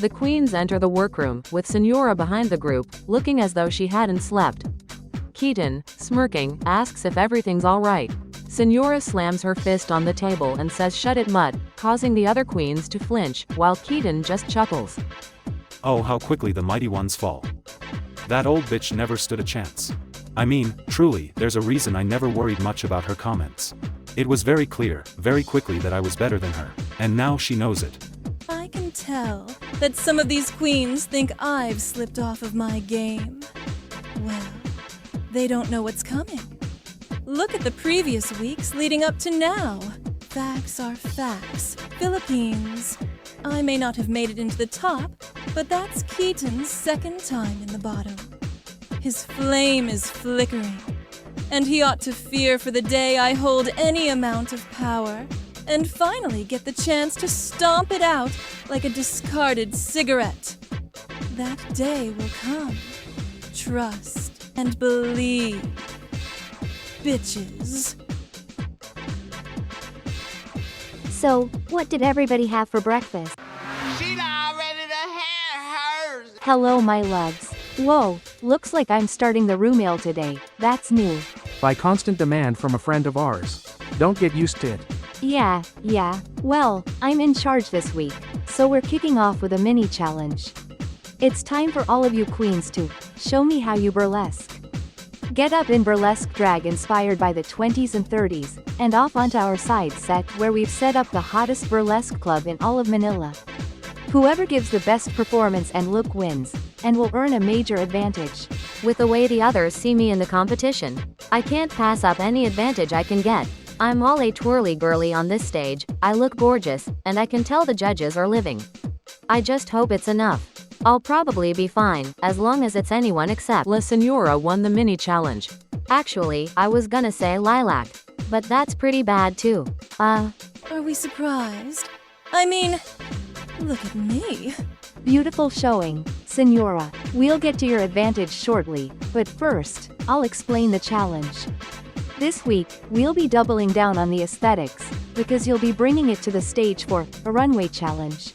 The queens enter the workroom, with Senora behind the group, looking as though she hadn't slept. Keaton, smirking, asks if everything's alright. Senora slams her fist on the table and says shut it mud, causing the other queens to flinch, while Keaton just chuckles. Oh, how quickly the mighty ones fall. That old bitch never stood a chance. I mean, truly, there's a reason I never worried much about her comments. It was very clear, very quickly that I was better than her, and now she knows it. I can tell that some of these queens think I've slipped off of my game. Well, they don't know what's coming. Look at the previous weeks leading up to now. Facts are facts. Philippines. I may not have made it into the top, but that's Keaton's second time in the bottom. His flame is flickering, and he ought to fear for the day I hold any amount of power, and finally get the chance to stomp it out like a discarded cigarette. That day will come. Trust and believe. Bitches. So, what did everybody have for breakfast? She's all ready to have hers. Hello, my loves. Whoa, looks like I'm starting the room ale today. That's new. By constant demand from a friend of ours. Don't get used to it. Yeah. Well, I'm in charge this week, so we're kicking off with a mini challenge. It's time for all of you queens to show me how you burlesque. Get up in burlesque drag inspired by the 20s and 30s, and off onto our side set where we've set up the hottest burlesque club in all of Manila. Whoever gives the best performance and look wins, and will earn a major advantage. With the way the others see me in the competition, I can't pass up any advantage I can get. I'm all a twirly girly on this stage, I look gorgeous, and I can tell the judges are living. I just hope it's enough. I'll probably be fine, as long as it's anyone except La Senora won the mini challenge. Actually, I was gonna say Lilac, but that's pretty bad too. Are we surprised? I mean, look at me. Beautiful showing, Senora. We'll get to your advantage shortly, but first, I'll explain the challenge. This week, we'll be doubling down on the aesthetics, because you'll be bringing it to the stage for a runway challenge.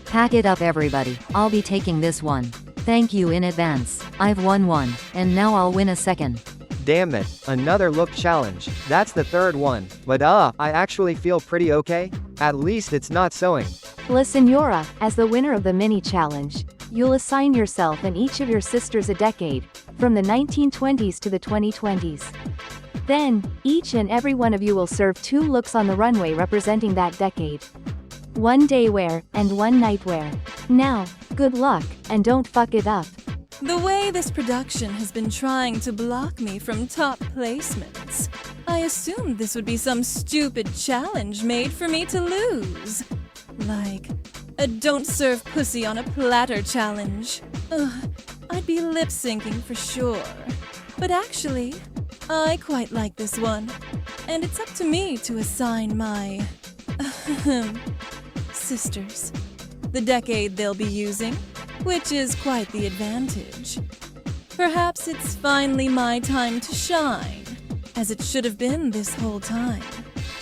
Pack it up everybody, I'll be taking this one. Thank you in advance. I've won one, and now I'll win a second. Damn it, another look challenge. That's the third one, but I actually feel pretty okay. At least it's not sewing. La Senora, as the winner of the mini challenge, you'll assign yourself and each of your sisters a decade, from the 1920s to the 2020s. Then, each and every one of you will serve 2 looks on the runway representing that decade. 1 day wear, and 1 night wear. Now, good luck, and don't fuck it up. The way this production has been trying to block me from top placements, I assumed this would be some stupid challenge made for me to lose. Like, a don't serve pussy on a platter challenge. I'd be lip-syncing for sure. But actually, I quite like this one. And it's up to me to assign my sisters the decade they'll be using, which is quite the advantage. Perhaps it's finally my time to shine, as it should have been this whole time.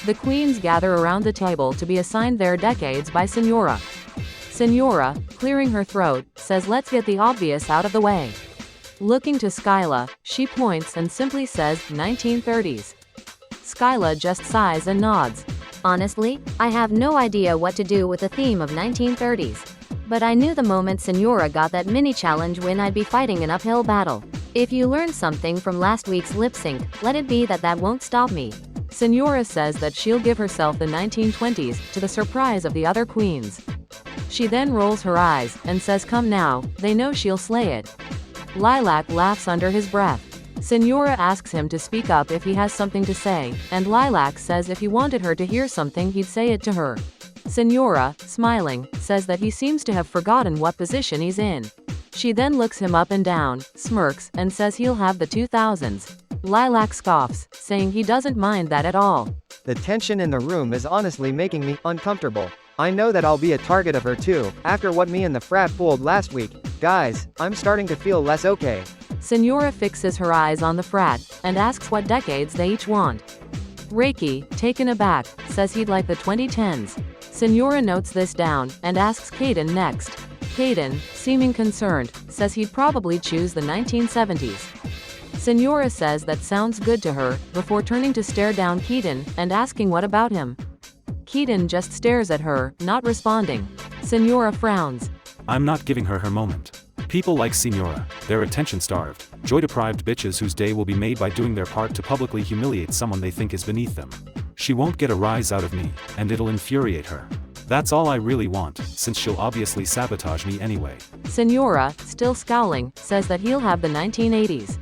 The queens gather around the table to be assigned their decades by Senora. Senora, clearing her throat, says let's get the obvious out of the way. Looking to Skyla, she points and simply says 1930s. Skyla just sighs and nods. Honestly, I have no idea what to do with the theme of 1930s. But I knew the moment Senora got that mini challenge win I'd be fighting an uphill battle. If you learned something from last week's lip sync, let it be that won't stop me. Senora says that she'll give herself the 1920s, to the surprise of the other queens. She then rolls her eyes, and says come now, they know she'll slay it. Lilac laughs under his breath. Senora asks him to speak up if he has something to say, and Lilac says if he wanted her to hear something he'd say it to her. Senora, smiling, says that he seems to have forgotten what position he's in. She then looks him up and down, smirks, and says he'll have the 2000s. Lilac scoffs, saying he doesn't mind that at all. The tension in the room is honestly making me uncomfortable. I know that I'll be a target of her too, after what me and the frat pulled last week. Guys, I'm starting to feel less okay. Senora fixes her eyes on the frat, and asks what decades they each want. Reiki, taken aback, says he'd like the 2010s. Senora notes this down, and asks Kaden next. Caden, seeming concerned, says he'd probably choose the 1970s. Senora says that sounds good to her, before turning to stare down Keaton and asking what about him. Keaton just stares at her, not responding. Senora frowns. I'm not giving her her moment. People like Senora, they're attention-starved, joy-deprived bitches whose day will be made by doing their part to publicly humiliate someone they think is beneath them. She won't get a rise out of me, and it'll infuriate her. That's all I really want, since she'll obviously sabotage me anyway. Senora, still scowling, says that he'll have the 1980s.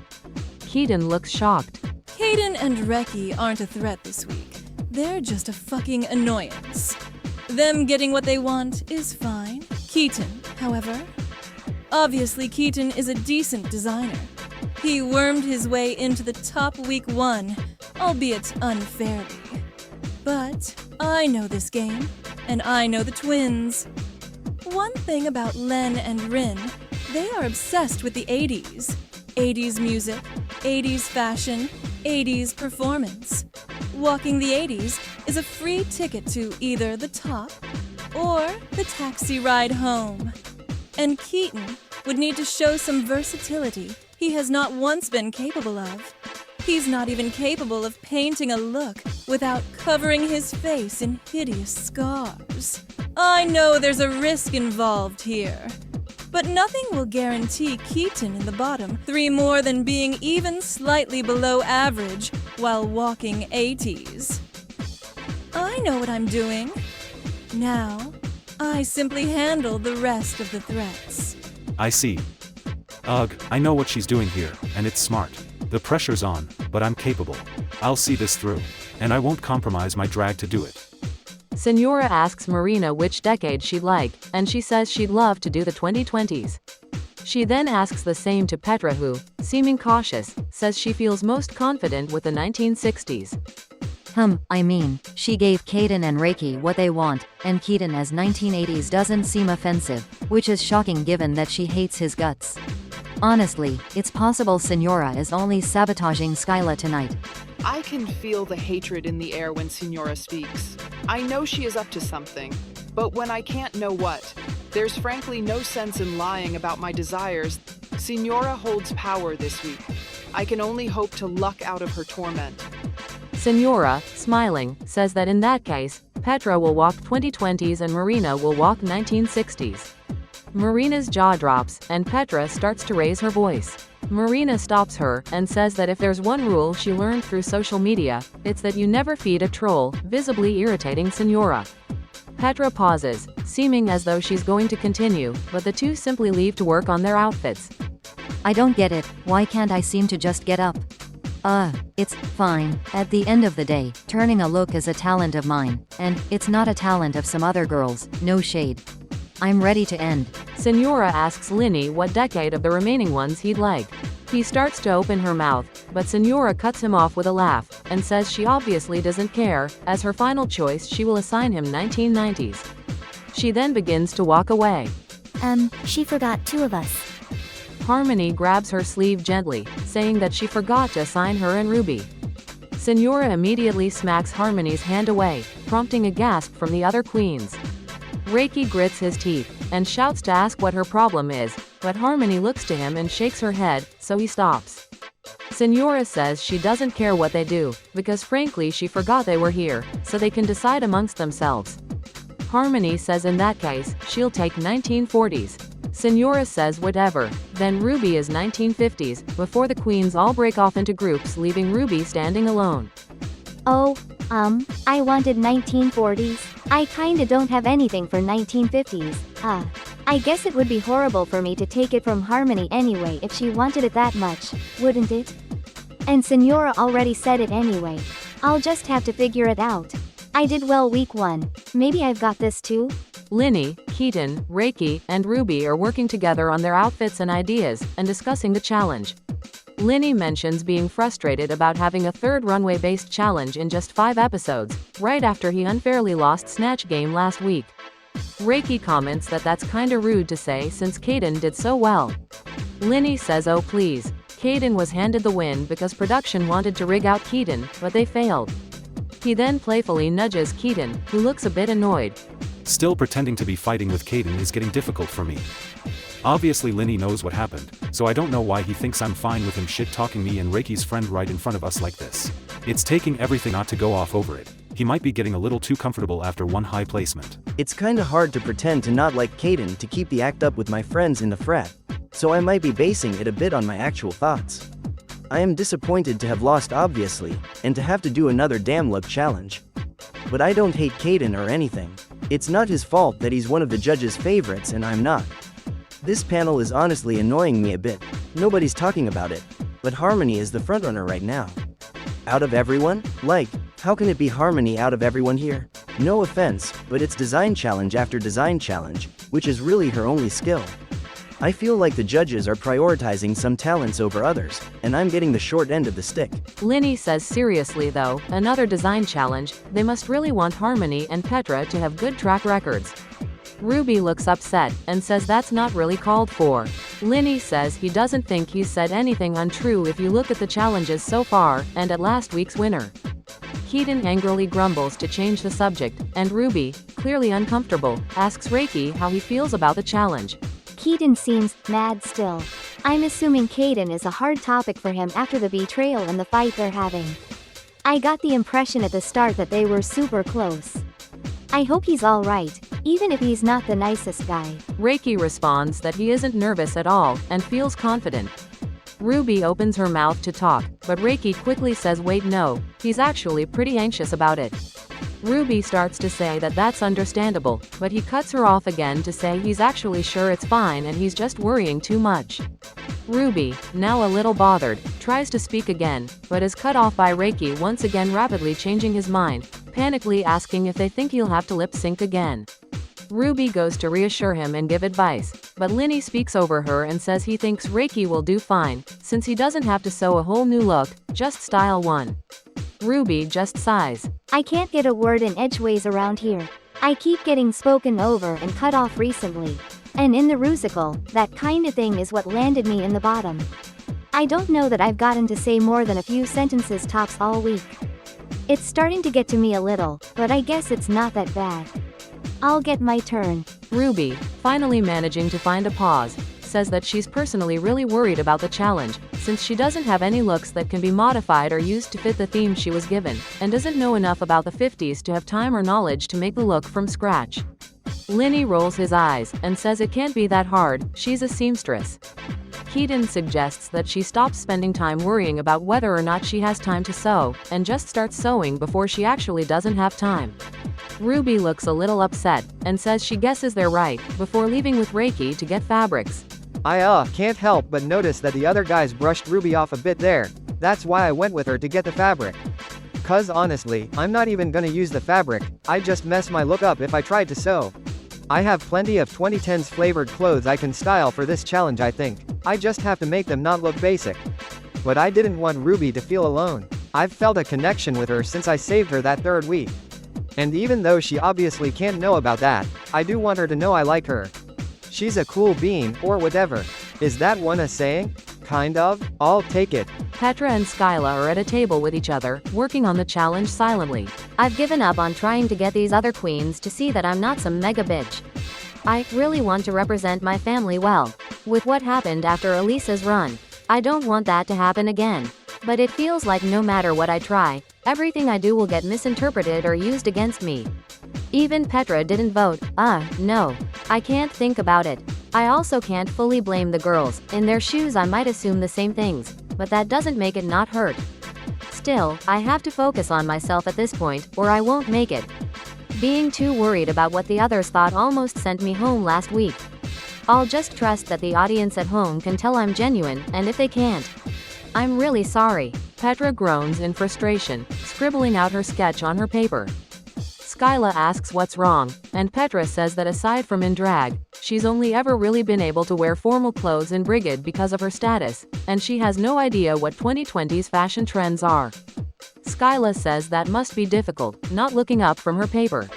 Keaton looks shocked. Caden and Reki aren't a threat this week. They're just a fucking annoyance. Them getting what they want is fine. Keaton, however. Obviously, Keaton is a decent designer. He wormed his way into the top week 1, albeit unfairly. But I know this game, and I know the twins. One thing about Len and Rin, they are obsessed with the 80s. 80s music, 80s fashion, 80s performance. Walking the 80s is a free ticket to either the top or the taxi ride home. And Keaton would need to show some versatility he has not once been capable of. He's not even capable of painting a look without covering his face in hideous scars. I know there's a risk involved here, but nothing will guarantee Keaton in the bottom 3 more than being even slightly below average while walking 80s. I know what I'm doing. Now, I simply handle the rest of the threats. I see. Ugh, I know what she's doing here, and it's smart. The pressure's on, but I'm capable. I'll see this through, and I won't compromise my drag to do it. Senora asks Marina which decade she'd like, and she says she'd love to do the 2020s. She then asks the same to Petra who, seeming cautious, says she feels most confident with the 1960s. I mean, she gave Caden and Reiki what they want, and Keaton as 1980s doesn't seem offensive, which is shocking given that she hates his guts. Honestly, it's possible Senora is only sabotaging Skyla tonight. I can feel the hatred in the air when Senora speaks. I know she is up to something, but when I can't know what, there's frankly no sense in lying about my desires. Senora holds power this week. I can only hope to luck out of her torment. Senora, smiling, says that in that case, Petra will walk 2020s and Marina will walk 1960s. Marina's jaw drops, and Petra starts to raise her voice. Marina stops her, and says that if there's one rule she learned through social media, it's that you never feed a troll, visibly irritating Senora. Petra pauses, seeming as though she's going to continue, but the two simply leave to work on their outfits. I don't get it, why can't I seem to just get up? It's fine. At the end of the day, turning a look is a talent of mine, and it's not a talent of some other girls, no shade. I'm ready to end. Senora asks Linny what decade of the remaining ones he'd like. He starts to open her mouth, but Senora cuts him off with a laugh, and says she obviously doesn't care, as her final choice she will assign him 1990s. She then begins to walk away. She forgot 2 of us. Harmony grabs her sleeve gently, saying that she forgot to assign her and Ruby. Senora immediately smacks Harmony's hand away, prompting a gasp from the other queens. Reiki grits his teeth, and shouts to ask what her problem is, but Harmony looks to him and shakes her head, so he stops. Senora says she doesn't care what they do, because frankly she forgot they were here, so they can decide amongst themselves. Harmony says in that case, she'll take 1940s. Senora says whatever, then Ruby is 1950s, before the queens all break off into groups leaving Ruby standing alone. I wanted 1940s. I kinda don't have anything for 1950s. I guess it would be horrible for me to take it from Harmony anyway if she wanted it that much, wouldn't it? And Senora already said it anyway. I'll just have to figure it out. I did well week 1. Maybe I've got this too? Linny, Keaton, Reiki, and Ruby are working together on their outfits and ideas, and discussing the challenge. Linny mentions being frustrated about having a third runway-based challenge in just 5 episodes, right after he unfairly lost Snatch Game last week. Reiki comments that that's kinda rude to say since Caden did so well. Linny says oh please. Caden was handed the win because production wanted to rig out Keaton, but they failed. He then playfully nudges Keaton, who looks a bit annoyed. Still pretending to be fighting with Caden is getting difficult for me. Obviously Linny knows what happened, so I don't know why he thinks I'm fine with him shit-talking me and Reiki's friend right in front of us like this. It's taking everything not to go off over it. He might be getting a little too comfortable after one high placement. It's kinda hard to pretend to not like Caden to keep the act up with my friends in the frat, so I might be basing it a bit on my actual thoughts. I am disappointed to have lost obviously, and to have to do another damn look challenge. But I don't hate Caden or anything. It's not his fault that he's one of the judges' favorites and I'm not. This panel is honestly annoying me a bit. Nobody's talking about it, but Harmony is the frontrunner right now. Out of everyone? Like, how can it be Harmony out of everyone here? No offense, but it's design challenge after design challenge, which is really her only skill. I feel like the judges are prioritizing some talents over others, and I'm getting the short end of the stick. Linny says seriously though, another design challenge, they must really want Harmony and Petra to have good track records. Ruby looks upset, and says that's not really called for. Linny says he doesn't think he's said anything untrue if you look at the challenges so far, and at last week's winner. Keaton angrily grumbles to change the subject, and Ruby, clearly uncomfortable, asks Reiki how he feels about the challenge. Keaton seems mad still. I'm assuming Caden is a hard topic for him after the betrayal and the fight they're having. I got the impression at the start that they were super close. I hope he's alright, even if he's not the nicest guy. Reiki responds that he isn't nervous at all, and feels confident. Ruby opens her mouth to talk, but Reiki quickly says wait no, he's actually pretty anxious about it. Ruby starts to say that that's understandable, but he cuts her off again to say he's actually sure it's fine and he's just worrying too much. Ruby, now a little bothered, tries to speak again, but is cut off by Reiki once again rapidly changing his mind, panically asking if they think he'll have to lip sync again. Ruby goes to reassure him and give advice, but Linny speaks over her and says he thinks Reiki will do fine, since he doesn't have to sew a whole new look, just style one. Ruby just sighs. I can't get a word in edgeways around here. I keep getting spoken over and cut off recently. And in the rusical, that kinda thing is what landed me in the bottom. I don't know that I've gotten to say more than a few sentences tops all week. It's starting to get to me a little, but I guess it's not that bad. I'll get my turn. Ruby, finally managing to find a pause, says that she's personally really worried about the challenge, since she doesn't have any looks that can be modified or used to fit the theme she was given, and doesn't know enough about the 50s to have time or knowledge to make the look from scratch. Linny rolls his eyes, and says it can't be that hard, she's a seamstress. Keaton suggests that she stops spending time worrying about whether or not she has time to sew, and just starts sewing before she actually doesn't have time. Ruby looks a little upset, and says she guesses they're right, before leaving with Reiki to get fabrics. I can't help but notice that the other guys brushed Ruby off a bit there. That's why I went with her to get the fabric. Cause honestly, I'm not even gonna use the fabric, I'd just mess my look up if I tried to sew. I have plenty of 2010s flavored clothes I can style for this challenge I think. I just have to make them not look basic. But I didn't want Ruby to feel alone. I've felt a connection with her since I saved her that third week. And even though she obviously can't know about that, I do want her to know I like her. She's a cool bean, or whatever. Is that one a saying? Kind of? I'll take it. Petra and Skyla are at a table with each other, working on the challenge silently. I've given up on trying to get these other queens to see that I'm not some mega bitch. I really want to represent my family well. With what happened after Elisa's run, I don't want that to happen again. But it feels like no matter what I try, everything I do will get misinterpreted or used against me. Even Petra didn't vote. No. I can't think about it. I also can't fully blame the girls. In their shoes I might assume the same things, but that doesn't make it not hurt. Still, I have to focus on myself at this point, or I won't make it. Being too worried about what the others thought almost sent me home last week. I'll just trust that the audience at home can tell I'm genuine, and if they can't, I'm really sorry. Petra groans in frustration, scribbling out her sketch on her paper. Skyla asks what's wrong, and Petra says that aside from in drag, she's only ever really been able to wear formal clothes in Brigade because of her status, and she has no idea what 2020's fashion trends are. Skyla says that must be difficult, not looking up from her paper.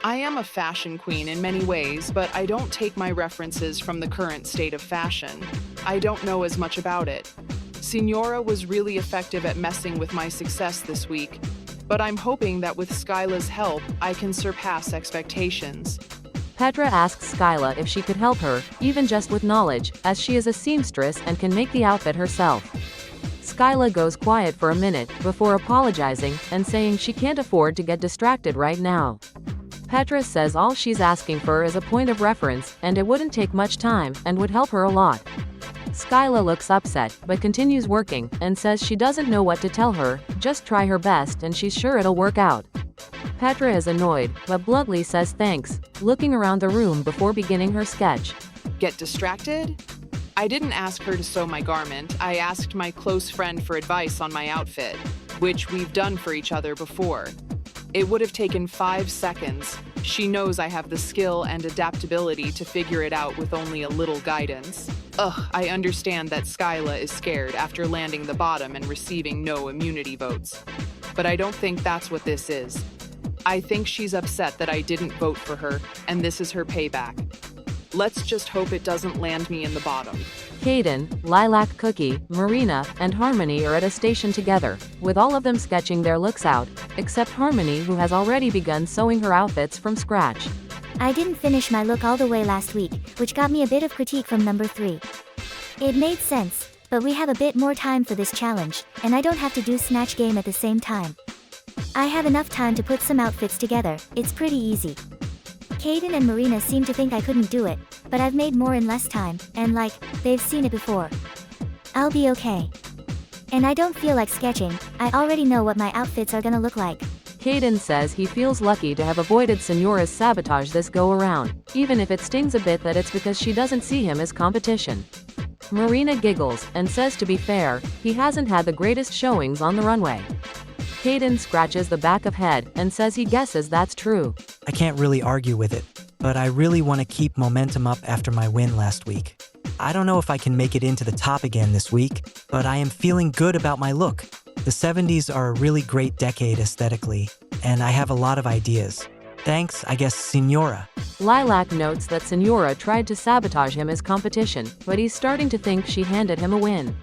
I am a fashion queen in many ways, but I don't take my references from the current state of fashion. I don't know as much about it. Signora was really effective at messing with my success this week. but I'm hoping that with Skyla's help, I can surpass expectations. Petra asks Skyla if she could help her, even just with knowledge, as she is a seamstress and can make the outfit herself. Skyla goes quiet for a minute, before apologizing, and saying she can't afford to get distracted right now. Petra says all she's asking for is a point of reference, and it wouldn't take much time, and would help her a lot. Skyla looks upset, but continues working, and says she doesn't know what to tell her, just try her best and she's sure it'll work out. Petra is annoyed, but bluntly says thanks, looking around the room before beginning her sketch. Get distracted? I didn't ask her to sew my garment, I asked my close friend for advice on my outfit, which we've done for each other before. It would have taken 5 seconds. She knows I have the skill and adaptability to figure it out with only a little guidance. I understand that Skyla is scared after landing the bottom and receiving no immunity votes. But I don't think that's what this is. I think she's upset that I didn't vote for her, and this is her payback. Let's just hope it doesn't land me in the bottom. Kaden, Lilac Cookie, Marina, and Harmony are at a station together, with all of them sketching their looks out, except Harmony, who has already begun sewing her outfits from scratch. I didn't finish my look all the way last week, which got me a bit of critique from number 3. It made sense, but we have a bit more time for this challenge, and I don't have to do Snatch Game at the same time. I have enough time to put some outfits together, it's pretty easy. Kaden and Marina seem to think I couldn't do it, but I've made more in less time, and they've seen it before. I'll be okay. And I don't feel like sketching, I already know what my outfits are gonna look like. Kaden says he feels lucky to have avoided Senora's sabotage this go-around, even if it stings a bit that it's because she doesn't see him as competition. Marina giggles, and says to be fair, he hasn't had the greatest showings on the runway. Kaden scratches the back of head, and says he guesses that's true. I can't really argue with it, but I really want to keep momentum up after my win last week. I don't know if I can make it into the top again this week, but I am feeling good about my look. The 70s are a really great decade aesthetically, and I have a lot of ideas. Thanks, I guess, Senora. Lilac notes that Senora tried to sabotage him as competition, but he's starting to think she handed him a win.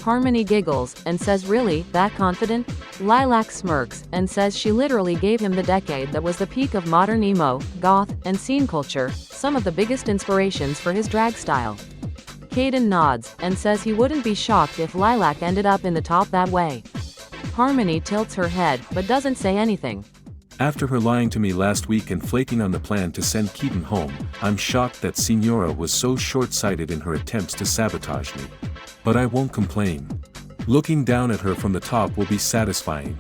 Harmony giggles, and says really, that confident? Lilac smirks, and says she literally gave him the decade that was the peak of modern emo, goth, and scene culture, some of the biggest inspirations for his drag style. Kaden nods, and says he wouldn't be shocked if Lilac ended up in the top that way. Harmony tilts her head, but doesn't say anything. After her lying to me last week and flaking on the plan to send Keaton home, I'm shocked that Senora was so short-sighted in her attempts to sabotage me. But I won't complain. Looking down at her from the top will be satisfying.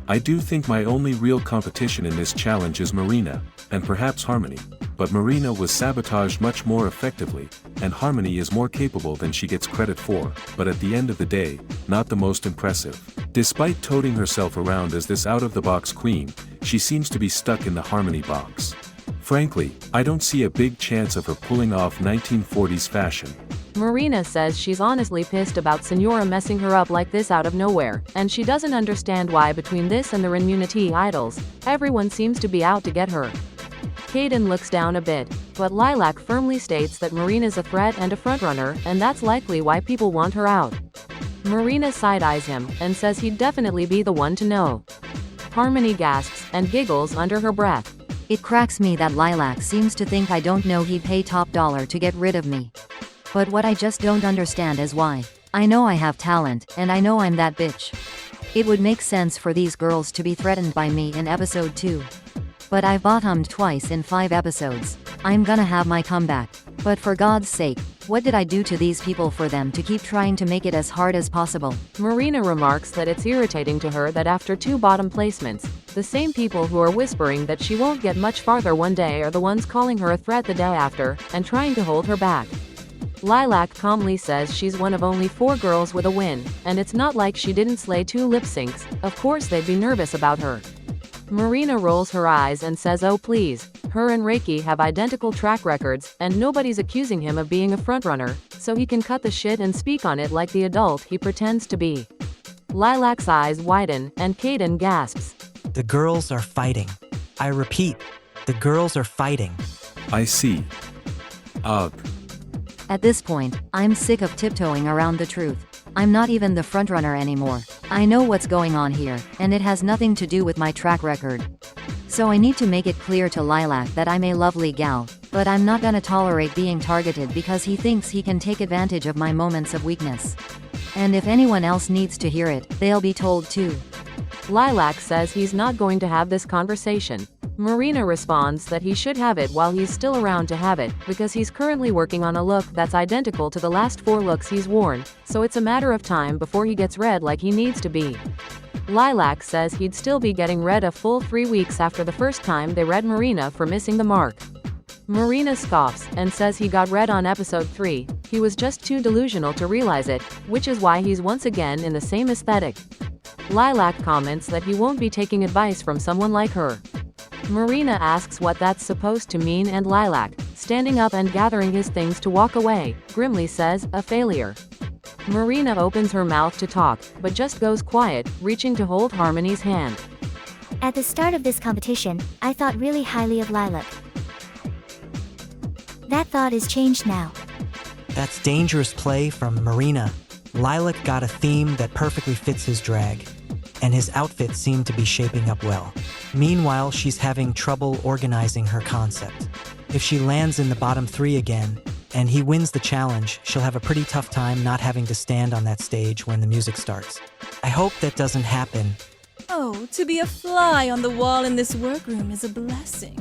I do think my only real competition in this challenge is Marina, and perhaps Harmony, but Marina was sabotaged much more effectively, and Harmony is more capable than she gets credit for, but at the end of the day, not the most impressive. Despite toting herself around as this out-of-the-box queen, she seems to be stuck in the Harmony box. Frankly, I don't see a big chance of her pulling off 1940s fashion. Marina says she's honestly pissed about Senora messing her up like this out of nowhere, and she doesn't understand why between this and the Runmunity idols, everyone seems to be out to get her. Kaden looks down a bit, but Lilac firmly states that Marina's a threat and a frontrunner, and that's likely why people want her out. Marina side-eyes him, and says he'd definitely be the one to know. Harmony gasps, and giggles under her breath. It cracks me that Lilac seems to think I don't know he'd pay top dollar to get rid of me. But what I just don't understand is why. I know I have talent, and I know I'm that bitch. It would make sense for these girls to be threatened by me in episode 2. But I've bottomed twice in 5 episodes. I'm gonna have my comeback. But for God's sake, what did I do to these people for them to keep trying to make it as hard as possible? Marina remarks that it's irritating to her that after 2 bottom placements, the same people who are whispering that she won't get much farther one day are the ones calling her a threat the day after, and trying to hold her back. Lilac calmly says she's one of only 4 girls with a win, and it's not like she didn't slay 2 lip syncs, of course they'd be nervous about her. Marina rolls her eyes and says oh please, her and Reiki have identical track records, and nobody's accusing him of being a frontrunner, so he can cut the shit and speak on it like the adult he pretends to be. Lilac's eyes widen, and Kaden gasps. The girls are fighting. I repeat, the girls are fighting. I see. Ugh. At this point, I'm sick of tiptoeing around the truth. I'm not even the frontrunner anymore. I know what's going on here, and it has nothing to do with my track record. So I need to make it clear to Lilac that I'm a lovely gal, but I'm not gonna tolerate being targeted because he thinks he can take advantage of my moments of weakness. And if anyone else needs to hear it, they'll be told too. Lilac says he's not going to have this conversation. Marina responds that he should have it while he's still around to have it, because he's currently working on a look that's identical to the last 4 looks he's worn, so it's a matter of time before he gets red like he needs to be. Lilac says he'd still be getting red a full 3 weeks after the first time they read Marina for missing the mark. Marina scoffs and says he got red on episode 3, he was just too delusional to realize it, which is why he's once again in the same aesthetic. Lilac comments that he won't be taking advice from someone like her. Marina asks what that's supposed to mean, and Lilac, standing up and gathering his things to walk away, grimly says, "A failure." Marina opens her mouth to talk, but just goes quiet, reaching to hold Harmony's hand. At the start of this competition, I thought really highly of Lilac. That thought is changed now. That's dangerous play from Marina. Lilac got a theme that perfectly fits his drag, and his outfit seemed to be shaping up well. Meanwhile, she's having trouble organizing her concept. If she lands in the bottom 3 again, and he wins the challenge, she'll have a pretty tough time not having to stand on that stage when the music starts. I hope that doesn't happen. Oh, to be a fly on the wall in this workroom is a blessing.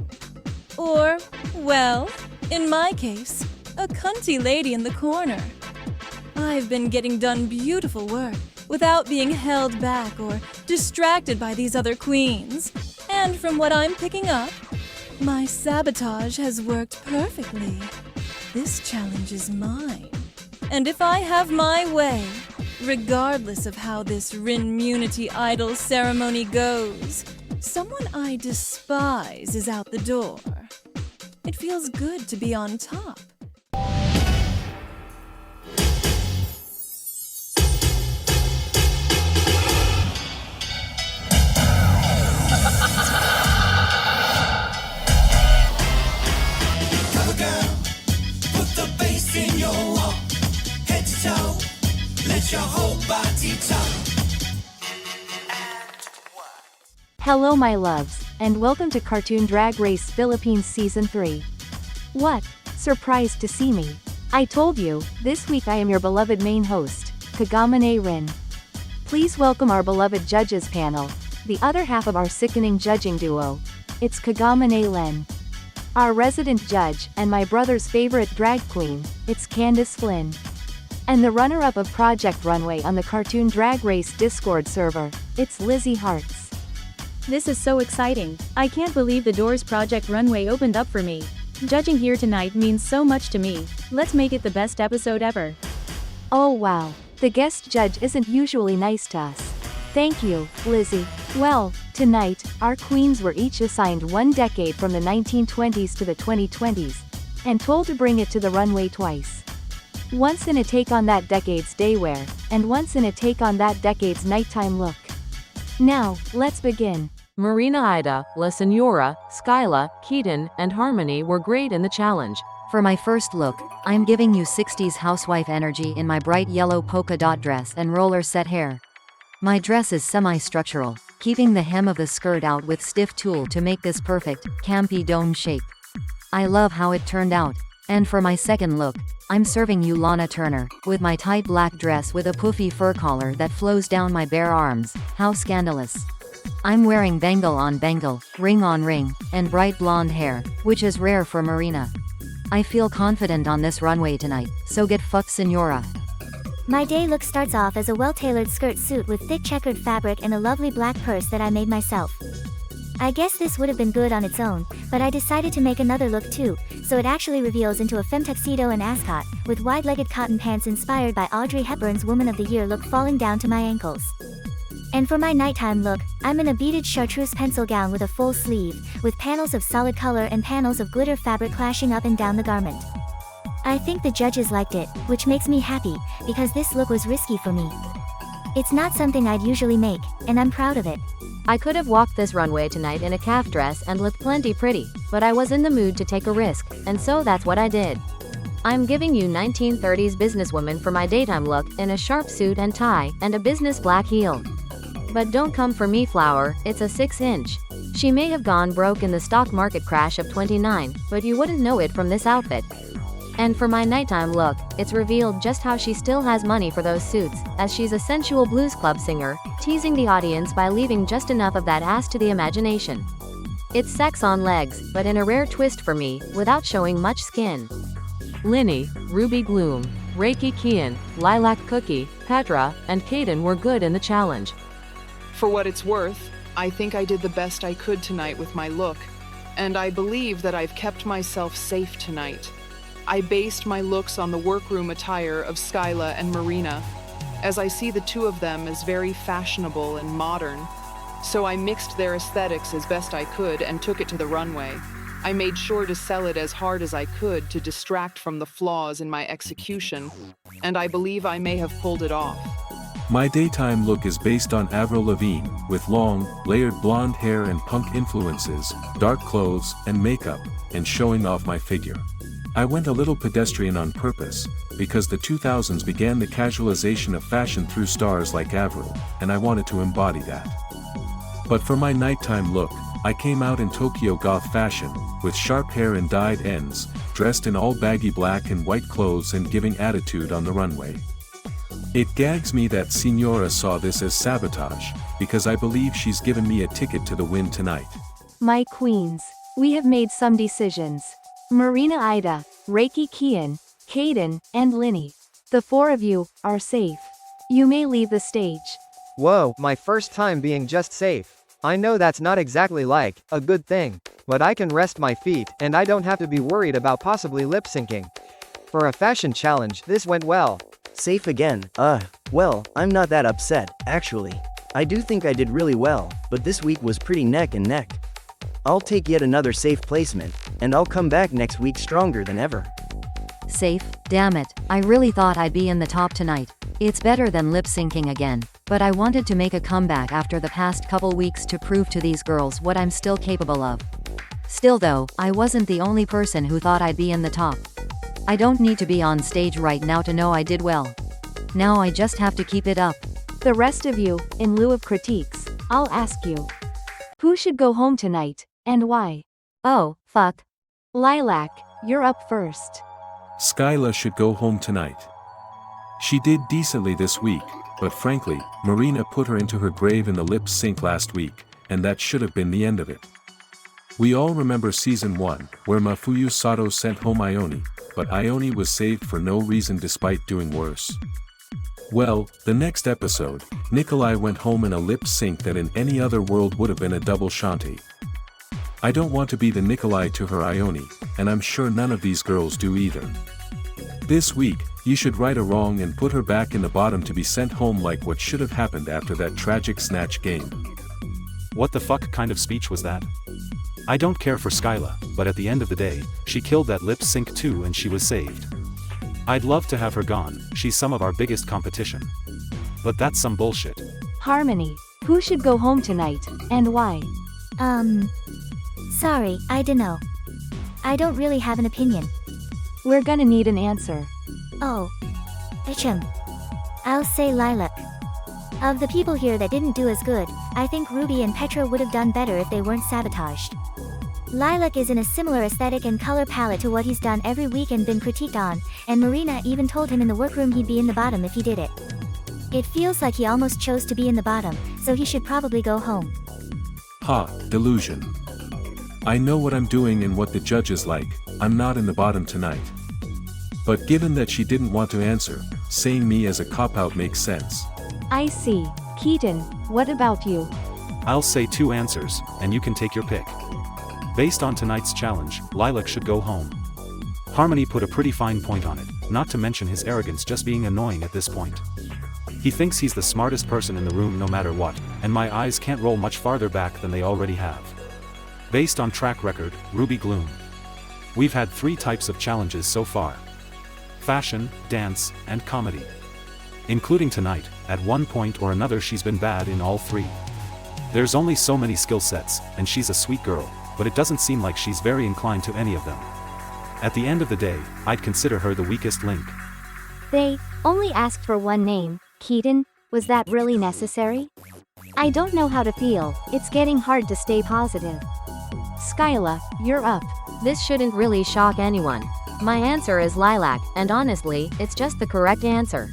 Or, well, in my case, a cunty lady in the corner. I've been getting done beautiful work without being held back or distracted by these other queens. And from what I'm picking up, my sabotage has worked perfectly. This challenge is mine. And if I have my way, regardless of how this Rinmunity idol ceremony goes, someone I despise is out the door. It feels good to be on top. Hello my loves, and welcome to Cartoon Drag Race Philippines Season 3. What? Surprised to see me? I told you, this week I am your beloved main host, Kagamane Rin. Please welcome our beloved judges panel, the other half of our sickening judging duo. It's Kagamane Len, our resident judge, and my brother's favorite drag queen, it's Candice Flynn. And the runner-up of Project Runway on the Cartoon Drag Race Discord server, it's Lizzie Hartz. This is so exciting. I can't believe the doors Project Runway opened up for me. Judging here tonight means so much to me. Let's make it the best episode ever. Oh wow, the guest judge isn't usually nice to us. Thank you, Lizzie. Well, tonight, our queens were each assigned 1 decade from the 1920s to the 2020s, and told to bring it to the runway twice. Once in a take on that decade's daywear, and once in a take on that decade's nighttime look. Now, let's begin. Marina Ida, La Senora, Skyla, Keaton, and Harmony were great in the challenge. For my first look, I'm giving you 60s housewife energy in my bright yellow polka dot dress and roller set hair. My dress is semi-structural, keeping the hem of the skirt out with stiff tulle to make this perfect, campy dome shape. I love how it turned out. And for my second look, I'm serving you Lana Turner, with my tight black dress with a puffy fur collar that flows down my bare arms. How scandalous. I'm wearing bangle on bangle, ring on ring, and bright blonde hair, which is rare for Marina. I feel confident on this runway tonight, so get fucked, Senora. My day look starts off as a well-tailored skirt suit with thick checkered fabric and a lovely black purse that I made myself. I guess this would have been good on its own, but I decided to make another look too, so it actually reveals into a femme tuxedo and ascot, with wide-legged cotton pants inspired by Audrey Hepburn's Woman of the Year look falling down to my ankles. And for my nighttime look, I'm in a beaded chartreuse pencil gown with a full sleeve, with panels of solid color and panels of glitter fabric clashing up and down the garment. I think the judges liked it, which makes me happy, because this look was risky for me. It's not something I'd usually make, and I'm proud of it. I could have walked this runway tonight in a calf dress and looked plenty pretty, but I was in the mood to take a risk, and so that's what I did. I'm giving you 1930s businesswoman for my daytime look in a sharp suit and tie, and a business black heel. But don't come for me, flower, it's a 6-inch. She may have gone broke in the stock market crash of '29, but you wouldn't know it from this outfit. And for my nighttime look, it's revealed just how she still has money for those suits, as she's a sensual blues club singer, teasing the audience by leaving just enough of that ass to the imagination. It's sex on legs, but in a rare twist for me, without showing much skin. Linny, Ruby Gloom, Reiki Kian, Lilac Cookie, Petra, and Kaden were good in the challenge. For what it's worth, I think I did the best I could tonight with my look, and I believe that I've kept myself safe tonight. I based my looks on the workroom attire of Skyla and Marina, as I see the two of them as very fashionable and modern. So I mixed their aesthetics as best I could and took it to the runway. I made sure to sell it as hard as I could to distract from the flaws in my execution, and I believe I may have pulled it off. My daytime look is based on Avril Lavigne, with long, layered blonde hair and punk influences, dark clothes and makeup, and showing off my figure. I went a little pedestrian on purpose, because the 2000s began the casualization of fashion through stars like Avril, and I wanted to embody that. But for my nighttime look, I came out in Tokyo goth fashion, with sharp hair and dyed ends, dressed in all baggy black and white clothes and giving attitude on the runway. It gags me that Signora saw this as sabotage, because I believe she's given me a ticket to the win tonight. My queens, we have made some decisions. Marina Ida, Reiki Kian, Kaden, and Linny. The 4 of you are safe. You may leave the stage. Whoa, my first time being just safe. I know that's not exactly like a good thing, but I can rest my feet, and I don't have to be worried about possibly lip syncing. For a fashion challenge, this went well. Safe again, well, I'm not that upset, actually. I do think I did really well, but this week was pretty neck and neck. I'll take yet another safe placement, and I'll come back next week stronger than ever. Safe? Damn it, I really thought I'd be in the top tonight. It's better than lip syncing again, but I wanted to make a comeback after the past couple weeks to prove to these girls what I'm still capable of. Still though, I wasn't the only person who thought I'd be in the top. I don't need to be on stage right now to know I did well. Now I just have to keep it up. The rest of you, in lieu of critiques, I'll ask you. Who should go home tonight, and why? Oh, fuck. Lilac, you're up first. Skyla should go home tonight. She did decently this week, but frankly, Marina put her into her grave in the lip sync last week, and that should have been the end of it. We all remember season 1, where Mafuyu Sato sent home Ione, but Ione was saved for no reason despite doing worse. Well, the next episode, Nikolai went home in a lip sync that in any other world would have been a double shanty. I don't want to be the Nikolai to her Ione, and I'm sure none of these girls do either. This week, you should right a wrong and put her back in the bottom to be sent home like what should have happened after that tragic snatch game. What the fuck kind of speech was that? I don't care for Skyla, but at the end of the day, she killed that lip sync too and she was saved. I'd love to have her gone, she's some of our biggest competition. But that's some bullshit. Harmony, who should go home tonight, and why? Sorry, I dunno. I don't really have an opinion. We're gonna need an answer. Oh. I'll say Lilac. Of the people here that didn't do as good, I think Ruby and Petra would have done better if they weren't sabotaged. Lilac is in a similar aesthetic and color palette to what he's done every week and been critiqued on, and Marina even told him in the workroom he'd be in the bottom if he did it. It feels like he almost chose to be in the bottom, so he should probably go home. Ha, delusion. I know what I'm doing and what the judges like, I'm not in the bottom tonight. But given that she didn't want to answer, saying me as a cop-out makes sense. I see. Keaton, what about you? I'll say 2 answers, and you can take your pick. Based on tonight's challenge, Lilac should go home. Harmony put a pretty fine point on it, not to mention his arrogance just being annoying at this point. He thinks he's the smartest person in the room no matter what, and my eyes can't roll much farther back than they already have. Based on track record, Ruby Gloom. We've had 3 types of challenges so far. Fashion, dance, and comedy. Including tonight, at one point or another she's been bad in all 3. There's only so many skill sets, and she's a sweet girl, but it doesn't seem like she's very inclined to any of them. At the end of the day, I'd consider her the weakest link. They only asked for one name, Keaton. Was that really necessary? I don't know how to feel, it's getting hard to stay positive. Skyla, you're up. This shouldn't really shock anyone. My answer is lilac, and honestly, it's just the correct answer.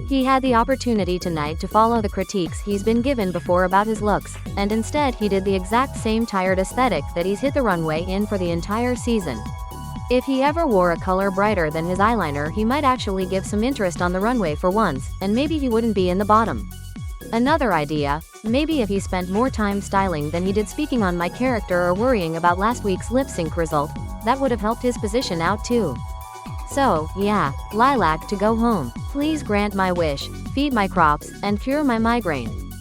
He had the opportunity tonight to follow the critiques he's been given before about his looks, and instead he did the exact same tired aesthetic that he's hit the runway in for the entire season. If he ever wore a color brighter than his eyeliner, he might actually give some interest on the runway for once, and maybe he wouldn't be in the bottom. Another idea, maybe if he spent more time styling than he did speaking on my character or worrying about last week's lip sync result, that would have helped his position out too. So, yeah, lilac to go home. Please grant my wish, feed my crops, and cure my migraine.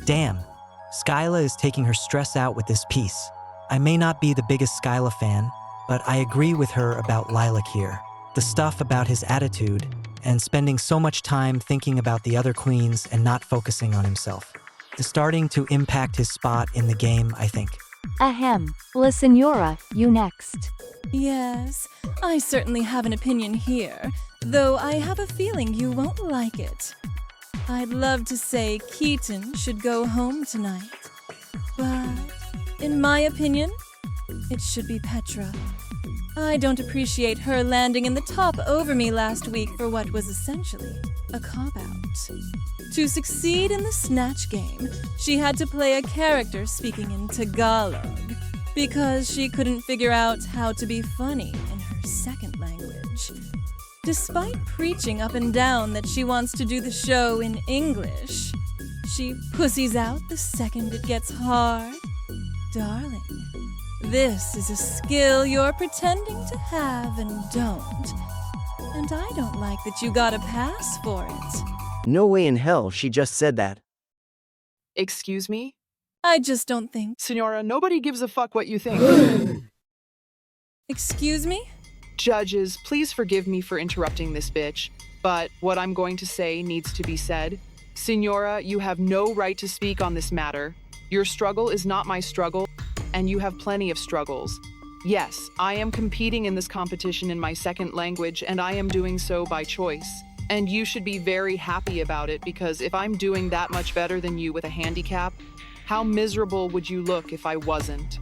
Damn. Skyla is taking her stress out with this piece. I may not be the biggest Skyla fan, but I agree with her about Lilac here. The stuff about his attitude, and spending so much time thinking about the other queens and not focusing on himself. It's starting to impact his spot in the game, I think. Ahem. La Senora, you next. Yes, I certainly have an opinion here, though I have a feeling you won't like it. I'd love to say Keaton should go home tonight, but in my opinion, it should be Petra. I don't appreciate her landing in the top over me last week for what was essentially a cop-out. To succeed in the snatch game, she had to play a character speaking in Tagalog, because she couldn't figure out how to be funny in her second language. Despite preaching up and down that she wants to do the show in English, she pussies out the second it gets hard. Darling, this is a skill you're pretending to have and don't. And I don't like that you got a pass for it. No way in hell she just said that. Excuse me? I just don't think. Senora, nobody gives a fuck what you think. Excuse me? Judges, please forgive me for interrupting this bitch, but what I'm going to say needs to be said. Senora, you have no right to speak on this matter. Your struggle is not my struggle, and you have plenty of struggles. Yes, I am competing in this competition in my second language, and I am doing so by choice. And you should be very happy about it, because if I'm doing that much better than you with a handicap, how miserable would you look if I wasn't?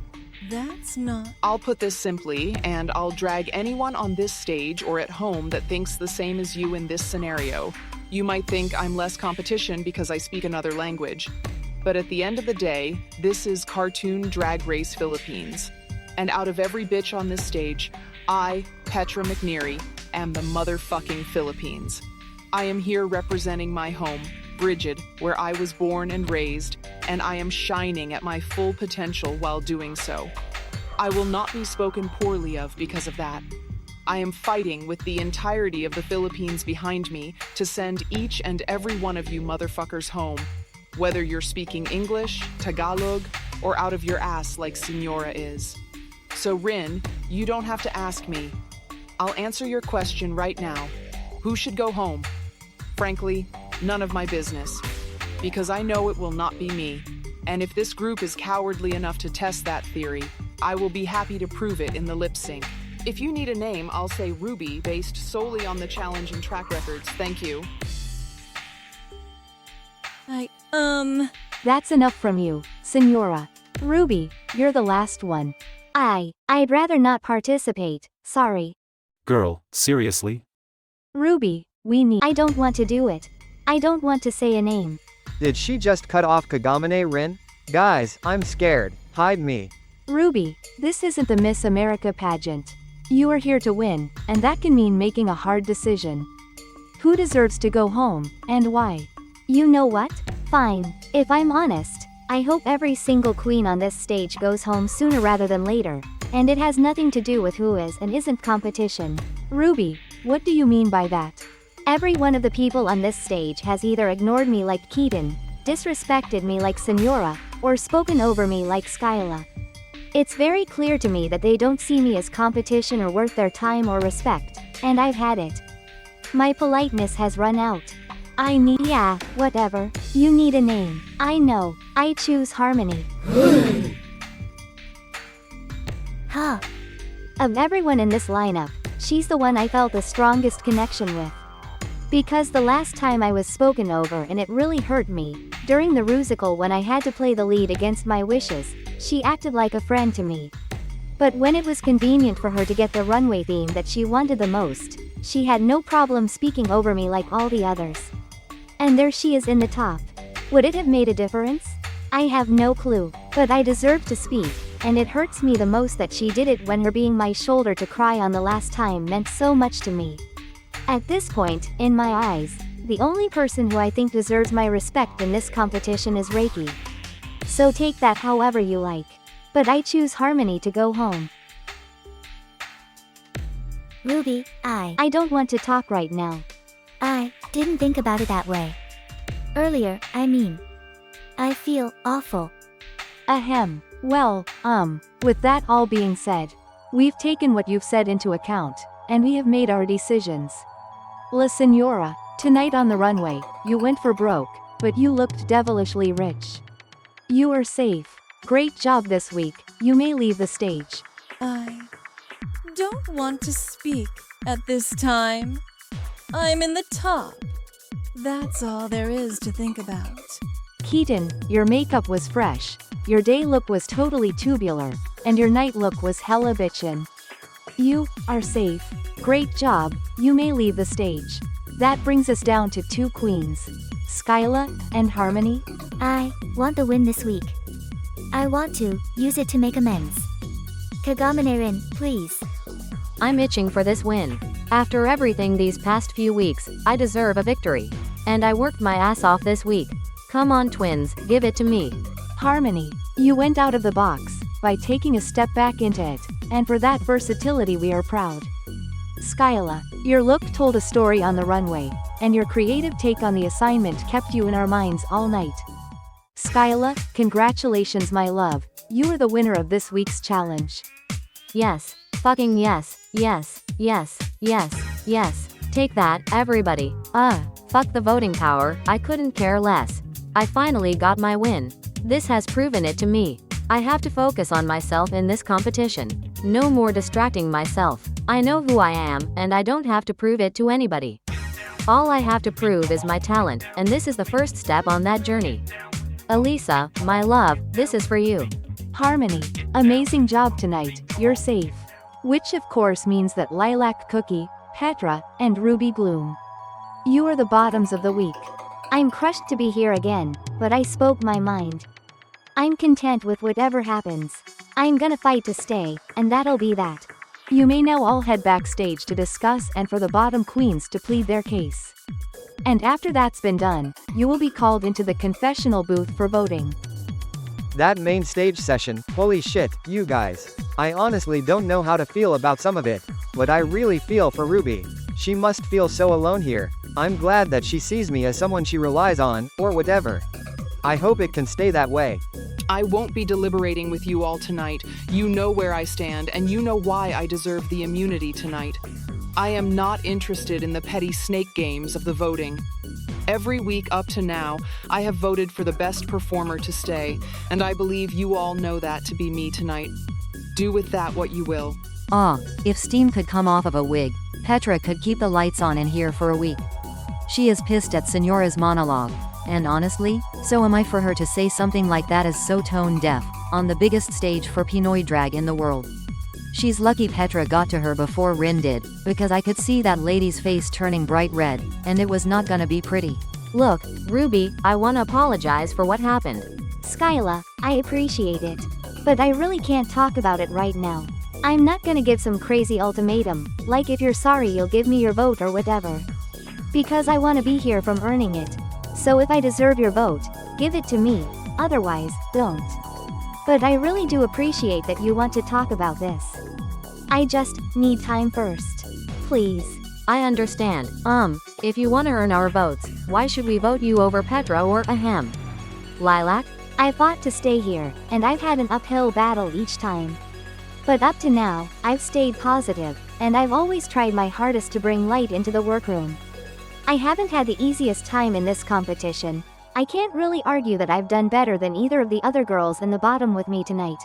That's not... I'll put this simply, and I'll drag anyone on this stage or at home that thinks the same as you in this scenario. You might think I'm less competition because I speak another language. But at the end of the day, this is cartoon drag race Philippines. And out of every bitch on this stage, I, Petra McNeary, am the motherfucking Philippines. I am here representing my home, Brigid, where I was born and raised, and I am shining at my full potential while doing so. I will not be spoken poorly of because of that. I am fighting with the entirety of the Philippines behind me to send each and every one of you motherfuckers home, whether you're speaking English, Tagalog, or out of your ass like Senora is. So Rin, you don't have to ask me. I'll answer your question right now. Who should go home? Frankly, none of my business. Because I know it will not be me. And if this group is cowardly enough to test that theory, I will be happy to prove it in the lip sync. If you need a name, I'll say Ruby, based solely on the challenge and track records. Thank you. That's enough from you, Senora. Ruby, you're the last one. I'd rather not participate, sorry. Girl, seriously? Ruby, I don't want to do it. I don't want to say a name. Did she just cut off Kagamine, Rin? Guys, I'm scared. Hide me. Ruby, this isn't the Miss America pageant. You are here to win, and that can mean making a hard decision. Who deserves to go home, and why? You know what? Fine. If I'm honest, I hope every single queen on this stage goes home sooner rather than later, and it has nothing to do with who is and isn't competition. Ruby, what do you mean by that? Every one of the people on this stage has either ignored me like Keaton, disrespected me like Senora, or spoken over me like Skyla. It's very clear to me that they don't see me as competition or worth their time or respect, and I've had it. My politeness has run out. Yeah, whatever. You need a name. I know. I choose Harmony. Huh. Of everyone in this lineup, she's the one I felt the strongest connection with. Because the last time I was spoken over and it really hurt me, during the musical when I had to play the lead against my wishes, she acted like a friend to me. But when it was convenient for her to get the runway theme that she wanted the most, she had no problem speaking over me like all the others. And there she is in the top. Would it have made a difference? I have no clue, but I deserve to speak, and it hurts me the most that she did it when her being my shoulder to cry on the last time meant so much to me. At this point, in my eyes, the only person who I think deserves my respect in this competition is Reiki. So take that however you like. But I choose Harmony to go home. Ruby, I don't want to talk right now. I didn't think about it that way. Earlier, I feel awful. Ahem. Well, with that all being said, we've taken what you've said into account, and we have made our decisions. La Senora, tonight on the runway, you went for broke, but you looked devilishly rich. You are safe. Great job this week, you may leave the stage. I don't want to speak at this time. I'm in the top. That's all there is to think about. Keaton, your makeup was fresh, your day look was totally tubular, and your night look was hella bitchin'. You are safe. Great job, you may leave the stage. That brings us down to 2 queens. Skyla and Harmony. I want the win this week. I want to use it to make amends. Kagamenerin, please. I'm itching for this win. After everything these past few weeks, I deserve a victory. And I worked my ass off this week. Come on twins, give it to me. Harmony, you went out of the box by taking a step back into it, and for that versatility we are proud. Skyla, your look told a story on the runway, and your creative take on the assignment kept you in our minds all night. Skyla, congratulations my love, you are the winner of this week's challenge. Yes, fucking yes, yes, yes, yes, yes. Take that, everybody. Fuck the voting power, I couldn't care less. I finally got my win. This has proven it to me. I have to focus on myself in this competition. No more distracting myself. I know who I am, and I don't have to prove it to anybody. All I have to prove is my talent, and this is the first step on that journey. Elisa, my love, this is for you. Harmony, amazing job tonight, you're safe. Which of course means that Lilac Cookie, Petra, and Ruby Gloom. You are the bottoms of the week. I'm crushed to be here again, but I spoke my mind. I'm content with whatever happens. I'm gonna fight to stay, and that'll be that. You may now all head backstage to discuss and for the bottom queens to plead their case. And after that's been done, you will be called into the confessional booth for voting. That main stage session, holy shit, you guys. I honestly don't know how to feel about some of it, but I really feel for Ruby. She must feel so alone here. I'm glad that she sees me as someone she relies on, or whatever. I hope it can stay that way. I won't be deliberating with you all tonight. You know where I stand, and you know why I deserve the immunity tonight. I am not interested in the petty snake games of the voting. Every week up to now, I have voted for the best performer to stay, and I believe you all know that to be me tonight. Do with that what you will. If steam could come off of a wig, Petra could keep the lights on in here for a week. She is pissed at Senora's monologue, and honestly, so am I. For her to say something like that is so tone deaf, on the biggest stage for Pinoy drag in the world. She's lucky Petra got to her before Rin did, because I could see that lady's face turning bright red, and it was not gonna be pretty. Look, Ruby, I wanna apologize for what happened. Skyla, I appreciate it. But I really can't talk about it right now. I'm not gonna give some crazy ultimatum, like if you're sorry you'll give me your vote or whatever. Because I wanna be here from earning it. So if I deserve your vote, give it to me, otherwise, don't. But I really do appreciate that you want to talk about this. I just need time first. Please. I understand. If you want to earn our votes, why should we vote you over Petra or Ahem? Lilac? I fought to stay here, and I've had an uphill battle each time. But up to now, I've stayed positive, and I've always tried my hardest to bring light into the workroom. I haven't had the easiest time in this competition. I can't really argue that I've done better than either of the other girls in the bottom with me tonight.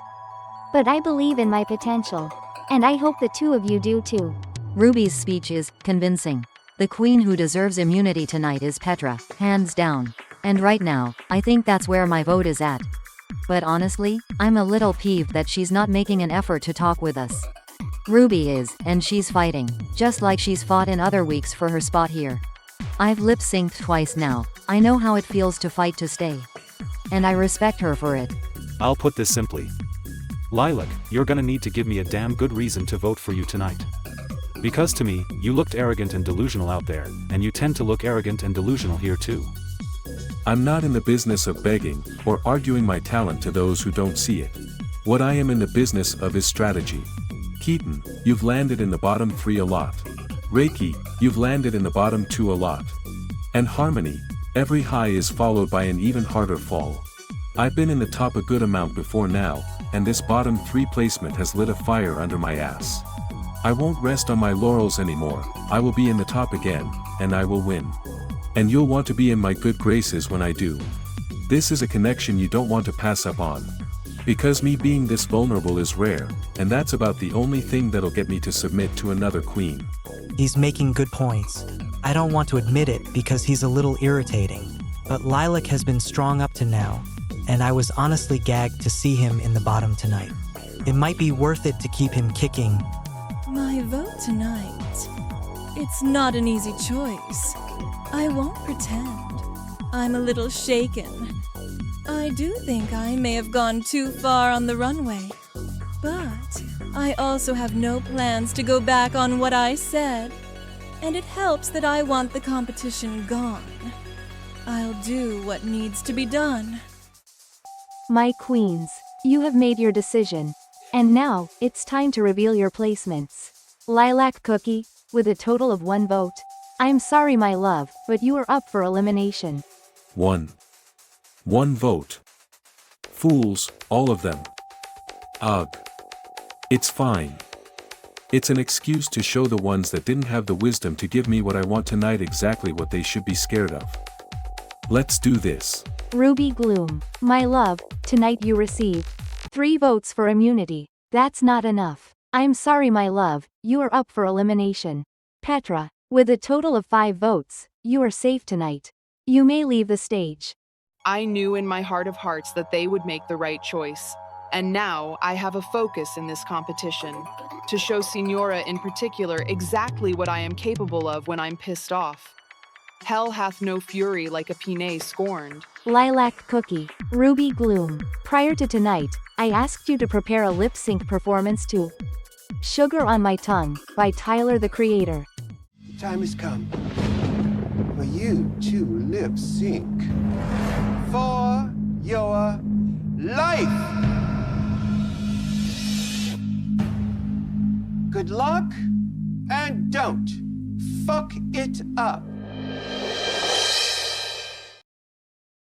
But I believe in my potential. And I hope the two of you do too. Ruby's speech is convincing. The queen who deserves immunity tonight is Petra, hands down. And right now, I think that's where my vote is at. But honestly, I'm a little peeved that she's not making an effort to talk with us. Ruby is, and she's fighting, just like she's fought in other weeks for her spot here. I've lip-synced twice now. I know how it feels to fight to stay. And I respect her for it. I'll put this simply. Lilac, you're gonna need to give me a damn good reason to vote for you tonight. Because to me, you looked arrogant and delusional out there, and you tend to look arrogant and delusional here too. I'm not in the business of begging, or arguing my talent to those who don't see it. What I am in the business of is strategy. Keaton, you've landed in the bottom 3 a lot. Reiki, you've landed in the bottom 2 a lot. And Harmony, every high is followed by an even harder fall. I've been in the top a good amount before now, and this bottom 3 placement has lit a fire under my ass. I won't rest on my laurels anymore. I will be in the top again, and I will win. And you'll want to be in my good graces when I do. This is a connection you don't want to pass up on. Because me being this vulnerable is rare, and that's about the only thing that'll get me to submit to another queen. He's making good points. I don't want to admit it because he's a little irritating. But Lilac has been strong up to now, and I was honestly gagged to see him in the bottom tonight. It might be worth it to keep him kicking. My vote tonight. It's not an easy choice. I won't pretend. I'm a little shaken. I do think I may have gone too far on the runway. But I also have no plans to go back on what I said. And it helps that I want the competition gone. I'll do what needs to be done. My queens, you have made your decision. And now, it's time to reveal your placements. Lilac Cookie, with a total of 1 vote. I'm sorry my love, but you are up for elimination. 1 vote. Fools, all of them. Ugh. It's fine. It's an excuse to show the ones that didn't have the wisdom to give me what I want tonight exactly what they should be scared of. Let's do this. Ruby Gloom, my love, tonight you receive 3 votes for immunity. That's not enough. I'm sorry my love, you are up for elimination. Petra, with a total of 5 votes, you are safe tonight. You may leave the stage. I knew in my heart of hearts that they would make the right choice. And now I have a focus in this competition, to show Signora in particular exactly what I am capable of when I'm pissed off. Hell hath no fury like a Pinay scorned. Lilac Cookie, Ruby Gloom, prior to tonight, I asked you to prepare a lip-sync performance to Sugar on My Tongue by Tyler the Creator. The time has come for you to lip-sync for your life. Good luck, and don't fuck it up.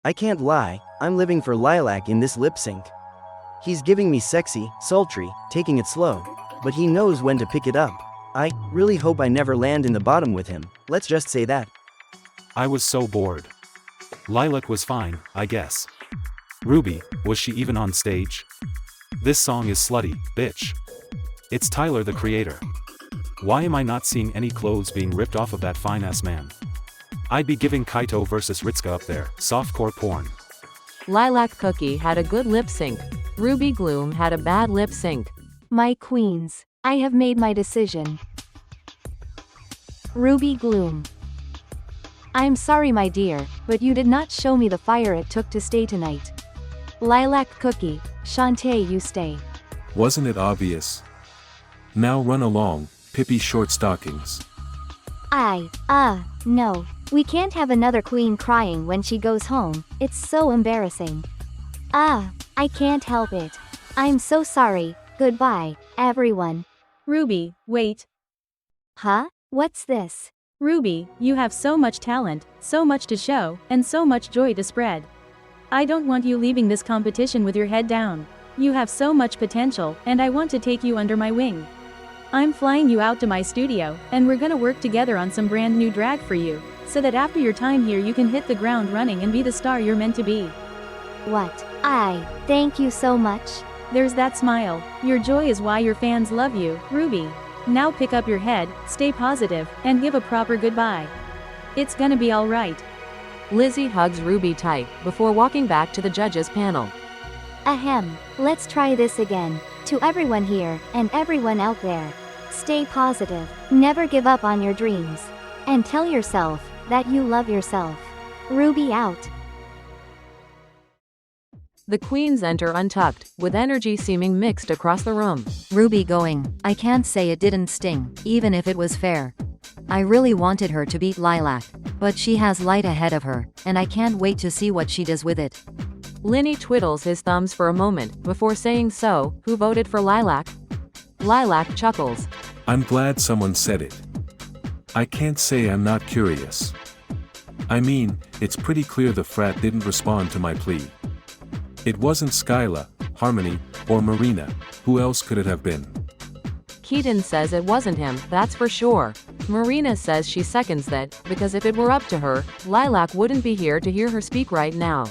I can't lie, I'm living for Lilac in this lip sync. He's giving me sexy, sultry, taking it slow, but he knows when to pick it up. I really hope I never land in the bottom with him, let's just say that. I was so bored. Lilac was fine, I guess. Ruby, was she even on stage? This song is slutty, bitch. It's Tyler the Creator. Why am I not seeing any clothes being ripped off of that fine-ass man? I'd be giving Kaito versus Ritsuka up there, softcore porn. Lilac Cookie had a good lip sync. Ruby Gloom had a bad lip sync. My queens, I have made my decision. Ruby Gloom. I'm sorry my dear, but you did not show me the fire it took to stay tonight. Lilac Cookie, Shantae you stay. Wasn't it obvious? Now run along, Pippi Short Stockings. No. We can't have another queen crying when she goes home, it's so embarrassing. I can't help it. I'm so sorry, goodbye, everyone. Ruby, wait. Huh? What's this? Ruby, you have so much talent, so much to show, and so much joy to spread. I don't want you leaving this competition with your head down. You have so much potential, and I want to take you under my wing. I'm flying you out to my studio, and we're gonna work together on some brand new drag for you, so that after your time here you can hit the ground running and be the star you're meant to be. What? Thank you so much. There's that smile. Your joy is why your fans love you, Ruby. Now pick up your head, stay positive, and give a proper goodbye. It's gonna be alright. Lizzie hugs Ruby tight before walking back to the judges panel. Ahem, let's try this again. To everyone here, and everyone out there, stay positive, never give up on your dreams, and tell yourself that you love yourself. Ruby out. The queens enter Untucked, with energy seeming mixed across the room. Ruby going, I can't say it didn't sting, even if it was fair. I really wanted her to beat Lilac, but she has light ahead of her, and I can't wait to see what she does with it. Linny twiddles his thumbs for a moment before saying, so, who voted for Lilac? Lilac chuckles. I'm glad someone said it. I can't say I'm not curious. I mean, it's pretty clear the frat didn't respond to my plea. It wasn't Skyla, Harmony, or Marina. Who else could it have been? Keaton says it wasn't him, that's for sure. Marina says she seconds that, because if it were up to her, Lilac wouldn't be here to hear her speak right now.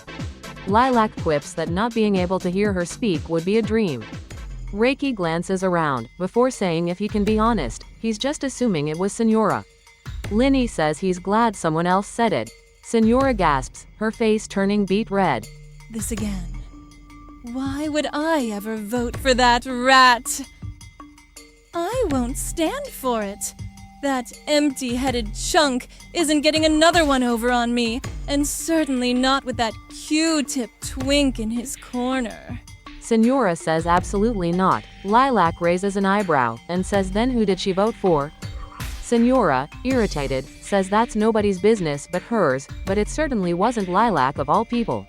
Lilac quips that not being able to hear her speak would be a dream. Reiki glances around, before saying if he can be honest, he's just assuming it was Senora. Linny says he's glad someone else said it. Senora gasps, her face turning beet red. This again. Why would I ever vote for that rat? I won't stand for it. That empty-headed chunk isn't getting another one over on me, and certainly not with that Q-tip twink in his corner. Senora says absolutely not. Lilac raises an eyebrow, and says then who did she vote for? Senora, irritated, says that's nobody's business but hers, but it certainly wasn't Lilac of all people.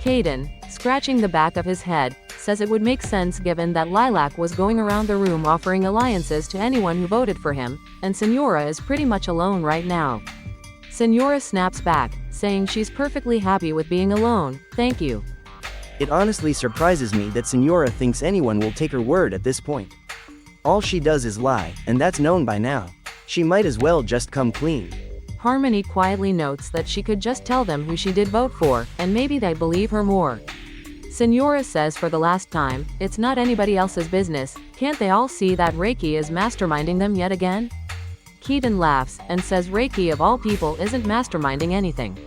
Caden, scratching the back of his head, says it would make sense given that Lilac was going around the room offering alliances to anyone who voted for him, and Senora is pretty much alone right now. Senora snaps back, saying she's perfectly happy with being alone, thank you. It honestly surprises me that Senora thinks anyone will take her word at this point. All she does is lie, and that's known by now. She might as well just come clean. Harmony quietly notes that she could just tell them who she did vote for, and maybe they'd believe her more. Senora says for the last time, it's not anybody else's business, can't they all see that Reiki is masterminding them yet again? Keaton laughs, and says Reiki of all people isn't masterminding anything.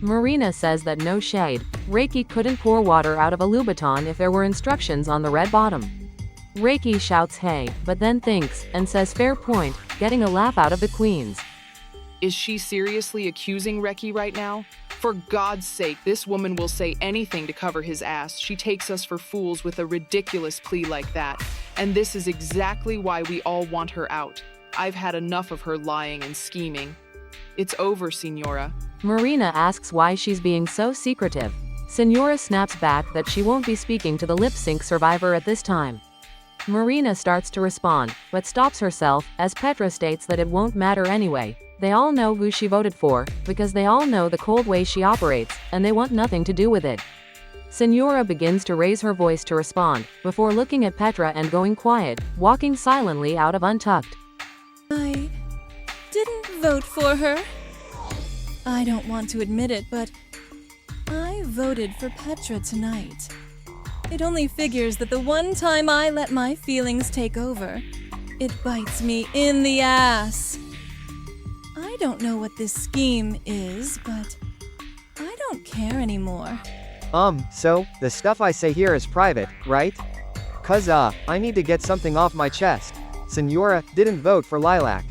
Marina says that no shade, Reiki couldn't pour water out of a Louboutin if there were instructions on the red bottom. Reiki shouts hey, but then thinks, and says fair point, getting a laugh out of the queens. Is she seriously accusing Reki right now? For God's sake, this woman will say anything to cover his ass. She takes us for fools with a ridiculous plea like that. And this is exactly why we all want her out. I've had enough of her lying and scheming. It's over, Senora. Marina asks why she's being so secretive. Senora snaps back that she won't be speaking to the lip-sync survivor at this time. Marina starts to respond, but stops herself, as Petra states that it won't matter anyway. They all know who she voted for, because they all know the cold way she operates, and they want nothing to do with it. Senora begins to raise her voice to respond, before looking at Petra and going quiet, walking silently out of Untucked. I didn't vote for her. I don't want to admit it, but I voted for Petra tonight. It only figures that the one time I let my feelings take over, it bites me in the ass. I don't know what this scheme is, but I don't care anymore. So, the stuff I say here is private, right? 'Cause, I need to get something off my chest. Senora didn't vote for Lilac.